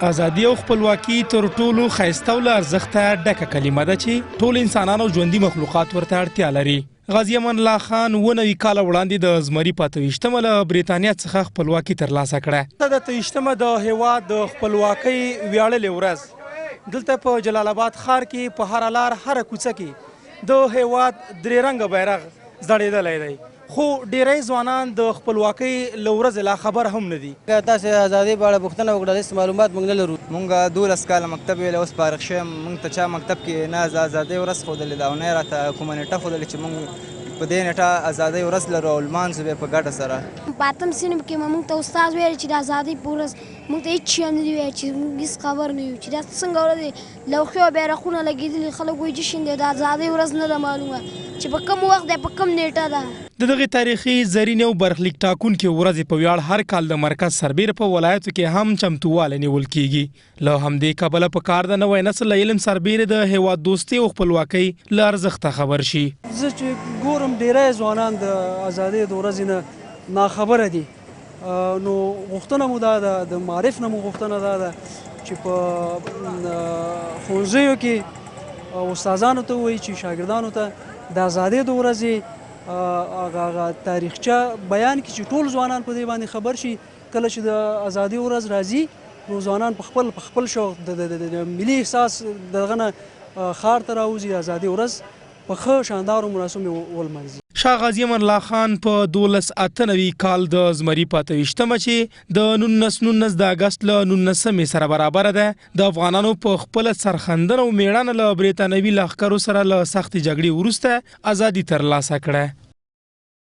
ازادي او خپلواکي تر ټولو ښایسته او له ارزښته ډکه کلمه ده چې ټول انسانان او ژوندي مخلوقات ورته اړتیا لري. غازي امان الله خان 90 کاله وړاندې د زمري په 28مه له برېټانیا څخه خپلواکي ترلاسه کړه. د 28مه د هېواد د خپلواکۍ ویاړلې ورځ دلته په جلال آباد ښار کې په هره لار هره کوڅه کې د هېواد درې رنګه بیرغ ځړېدلی دی، خو ډیری ځوانان د خپلواکۍ له ورځې لا خبر هم نه دي. تاسې ازادۍ په اړه پوښتنه وکړه، هېڅ معلومات موږ نه لرو. موږ 12 کاله مکتب ویلی، اوس فارغ شوی یم. موږ ته چا مکتب کې نه د ازادۍ ورځ ښودلې ده او نه یې راته کومه نیټه ښودلې چې موږ په دې نیټه ازادۍ ورځ لرو او لمانځو به په ګډه سره. په 8م صنف کې موږ ته استاد ویل چې د ازادۍ په ورځ موږ ته هېڅ شی نه دي ویل، چې موږ هېڅ خبر نه یو چې دا څنګه ورځ دی. لوښي او بیرغونه لګېدلي، خلک وایي جشن دی، د ازادۍ ورځ نه ده معلومه چې په کوم وخت دی، په کوم نیټه ده. د دغې تاریخي زرین او برخلیک ټاکونکې ورځې په ویاړ هر کال د مرکز سربیره په ولایتو کې هم چمتووالی نیول کیږي. له همدې کبله پکار ده نوی نسل له علم سربیره د هېواد دوستي او خپلواکۍ له ارزښته خبر شي. زه چې ګورم ډیری ځوانان د ازادۍ د ورځې نه ناخبره دي، نو غوښتنه مو دا ده، د معرف نه مو غوښتنه دا ده چې په ښوونځیو کې استادانو ته ووایي چې شاګردانو ته د ازادۍ د ورځې هغه تاریخچه بیان کړي چې ټول ځوانان په دې باندې خبر شي. کله چې د ازادۍ ورځ راځي نو ځوانان په خپل شوق د ملي احساس دغه نه ښار ته راوځي، د ازادۍ ورځ په ښه شاندارو مراسمو ولمانځي. شاه غازي امان الله خان په 1298 کال د زمري په 28مه چې د 1919 د اګست له 19مې سره برابره ده، د افغانانو په خپله سرښندنه او مېړانه له برېټانوي لښکرو سره له سختې جګړې وروسته ازادي ترلاسه کړه.